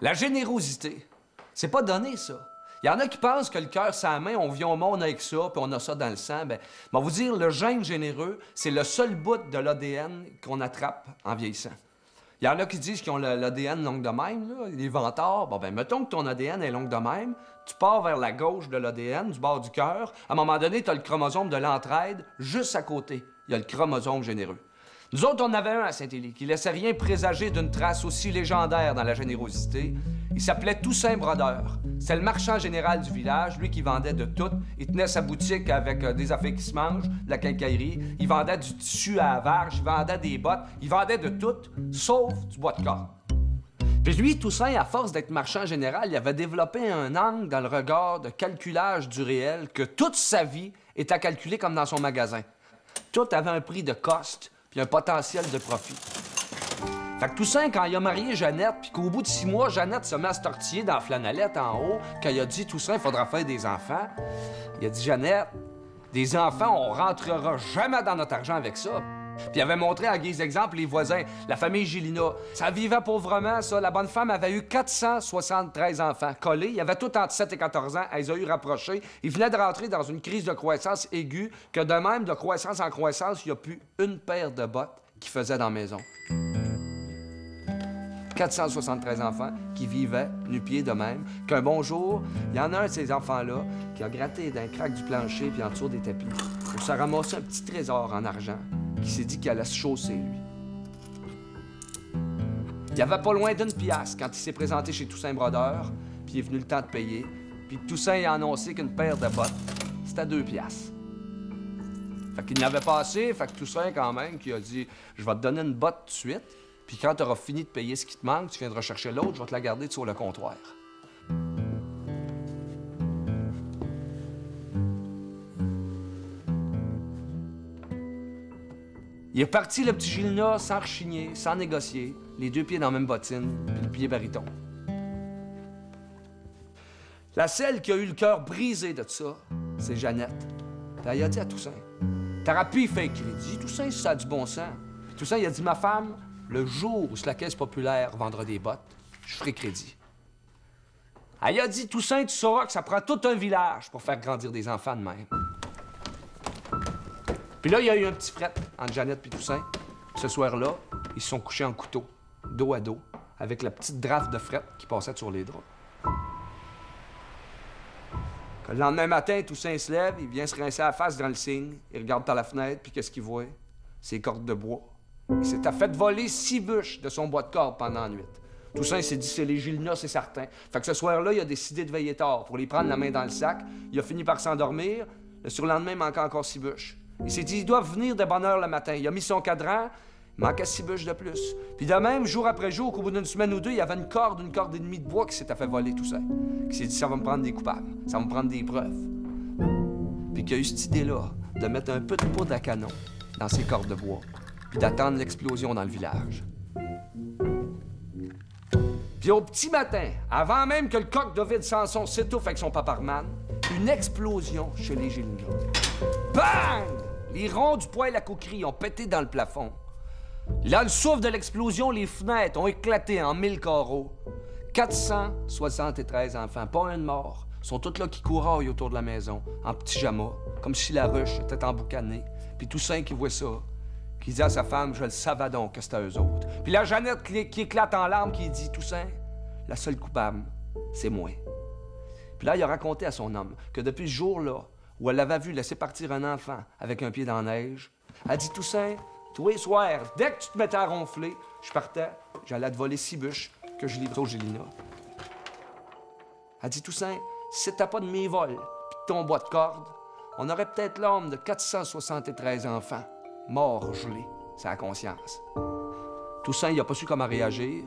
La générosité, c'est pas donné, ça. Il y en a qui pensent que le cœur, c'est la main, on vient au monde avec ça, puis on a ça dans le sang. Ben, je vais vous dire, le gène généreux, c'est le seul bout de l'ADN qu'on attrape en vieillissant. Il y en a qui disent qu'ils ont l'ADN longue de même, là, les vantards. Bon, ben, mettons que ton ADN est longue de même, tu pars vers la gauche de l'ADN, du bord du cœur. À un moment donné, tu as le chromosome de l'entraide juste à côté. Il y a le chromosome généreux. Nous autres, on avait un à Saint-Élie qui laissait rien présager d'une trace aussi légendaire dans la générosité. Il s'appelait Toussaint Brodeur. C'est le marchand général du village, lui qui vendait de tout. Il tenait sa boutique avec des affaires qui se mangent, de la quincaillerie. Il vendait du tissu à avarge, il vendait des bottes, il vendait de tout, sauf du bois de corde. Puis lui, Toussaint, à force d'être marchand général, il avait développé un angle dans le regard de calculage du réel que toute sa vie était calculée comme dans son magasin. Tout avait un prix de coste puis un potentiel de profit. Fait que Toussaint, quand il a marié Jeannette, puis qu'au bout de 6 mois, Jeannette se met à se tortiller dans la flanellette en haut, quand il a dit « Toussaint, il faudra faire des enfants », il a dit « Jeannette, des enfants, on rentrera jamais dans notre argent avec ça ». Puis il avait montré en guise d'exemple les voisins, la famille Gélina. Ça vivait pauvrement, ça. La bonne femme avait eu 473 enfants collés. Il y avait tout entre 7 et 14 ans. Elle les a eu rapprochés. Il venait de rentrer dans une crise de croissance aiguë que de même, de croissance en croissance, il n'y a plus une paire de bottes qu'il faisait dans la maison. 473 enfants qui vivaient nu-pieds de même, qu'un bon jour, il y en a un de ces enfants-là qui a gratté d'un crack du plancher puis en dessous des tapis pour se ramasser un petit trésor en argent qui s'est dit qu'il allait se chausser, lui. Il y avait pas loin d'1 piastre quand il s'est présenté chez Toussaint Brodeur, puis il est venu le temps de payer, puis Toussaint a annoncé qu'une paire de bottes, c'était 2 piastres. Fait qu'il n'avait pas assez, fait que Toussaint, quand même, qui a dit « Je vais te donner une botte tout de suite, puis quand tu auras fini de payer ce qui te manque, tu viendras chercher l'autre, je vais te la garder sur le comptoir. » Il est parti, le petit Gilna, sans rechigner, sans négocier, les 2 pieds dans la même bottine, puis le pied baryton. La seule qui a eu le cœur brisé de ça, c'est Jeannette. Puis elle a dit à Toussaint, « T'aurais pu y faire crédit, Toussaint, si ça a du bon sens. » Puis Toussaint, il a dit, « Ma femme, le jour où la Caisse populaire vendra des bottes, je ferai crédit. » Elle a dit, « Toussaint, tu sauras que ça prend tout un village pour faire grandir des enfants de même. » Puis là, il y a eu un petit fret entre Jeannette et Toussaint. Puis ce soir-là, ils se sont couchés en couteau, dos à dos, avec la petite drape de fret qui passait sur les draps. Quand le lendemain matin, Toussaint se lève, il vient se rincer la face dans le cygne, il regarde par la fenêtre, puis qu'est-ce qu'il voit? Ses cordes de bois. Il s'était fait voler 6 bûches de son bois de corde pendant la nuit. Toussaint s'est dit, c'est les Gilna, c'est certain. Fait que ce soir-là, il a décidé de veiller tard pour les prendre la main dans le sac. Il a fini par s'endormir. Le surlendemain, il manquait encore 6 bûches. Il s'est dit, ils doivent venir de bonne heure le matin. Il a mis son cadran, il manquait 6 bûches de plus. Puis de même, jour après jour, qu'au bout d'une semaine ou deux, il y avait une corde et demie de bois qui s'était fait voler, Toussaint. Il s'est dit, ça va me prendre des coupables, ça va me prendre des preuves. Puis qu'il a eu cette idée-là de mettre un peu de poudre à canon dans ses cordes de bois, puis d'attendre l'explosion dans le village. Puis au petit matin, avant même que le coq d'Ovide Sanson s'étouffe avec son paparman, une explosion chez les Gilna. Bang! Les ronds du poêle à coquerie ont pété dans le plafond. Là, le souffle de l'explosion, les fenêtres ont éclaté en 1000 carreaux. 473 enfants, pas un de mort, sont tous là qui couraillent autour de la maison, en pyjama, comme si la ruche était emboucanée. Puis Toussaint qui voit ça, qui dit à sa femme, je le savais donc que c'était eux autres. Puis la Jeannette qui éclate en larmes, qui dit, Toussaint, la seule coupable, c'est moi. Puis là, il a raconté à son homme que depuis ce jour-là, où elle l'avait vu laisser partir un enfant avec un pied dans la neige, elle dit, Toussaint, tous les soirs, dès que tu te mettais à ronfler, je partais, j'allais te voler 6 bûches que je livrais au Gélina. Elle dit, Toussaint, si t'as pas de mes vols puis de ton bois de corde, on aurait peut-être l'homme de 473 enfants, morts gelés, c'est la conscience. Toussaint, il a pas su comment réagir.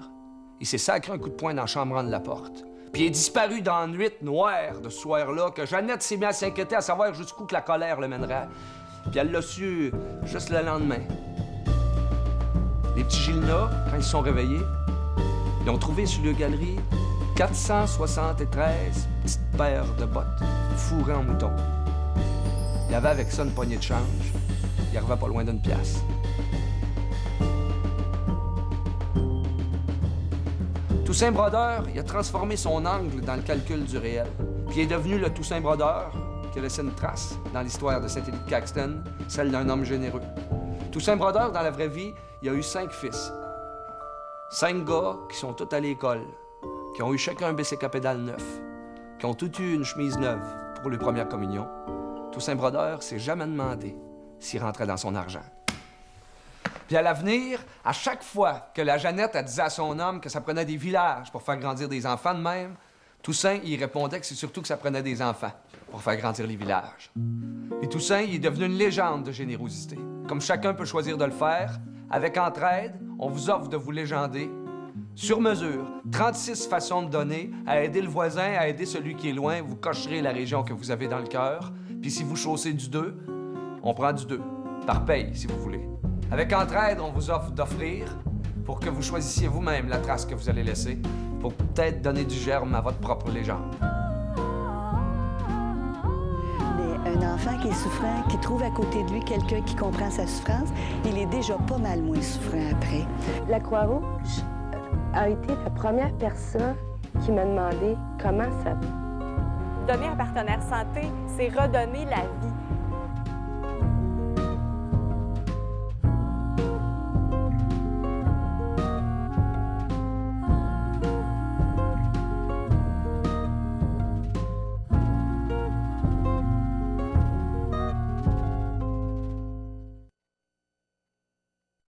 Il s'est sacré un coup de poing dans le chambranle de la porte. Puis il est disparu dans la nuit noire de ce soir-là, que Jeannette s'est mise à s'inquiéter à savoir jusqu'où que la colère le mènerait. Puis elle l'a su juste le lendemain. Les petits Gilna, quand ils se sont réveillés, ils ont trouvé sur le galerie 473 petites paires de bottes fourrées en mouton. Il y avait avec ça une poignée de change. Il arrivait pas loin d'1 piastre. Toussaint Brodeur, il a transformé son angle dans le calcul du réel. Puis il est devenu le Toussaint Brodeur qui a laissé une trace dans l'histoire de Saint-Élie-de-Caxton, celle d'un homme généreux. Toussaint Brodeur, dans la vraie vie, il a eu 5 fils. 5 gars qui sont tous à l'école, qui ont eu chacun un bicycle à pédale neuf, qui ont tous eu une chemise neuve pour les premières communions. Toussaint Brodeur s'est jamais demandé s'il rentrait dans son argent. Puis à l'avenir, à chaque fois que la Jeannette disait à son homme que ça prenait des villages pour faire grandir des enfants de même, Toussaint, il répondait que c'est surtout que ça prenait des enfants pour faire grandir les villages. Et Toussaint, il est devenu une légende de générosité. Comme chacun peut choisir de le faire, avec Entraide, on vous offre de vous légender. Sur mesure, 36 façons de donner, à aider le voisin, à aider celui qui est loin. Vous cocherez la région que vous avez dans le cœur. Puis si vous chaussez du 2, on prend du 2. Par paye, si vous voulez. Avec Entraide, on vous offre d'offrir pour que vous choisissiez vous-même la trace que vous allez laisser, pour peut-être donner du germe à votre propre légende. Mais un enfant qui est souffrant, qui trouve à côté de lui quelqu'un qui comprend sa souffrance, il est déjà pas mal moins souffrant après. La Croix-Rouge a été la première personne qui m'a demandé comment ça va. Donner un partenaire santé, c'est redonner la vie.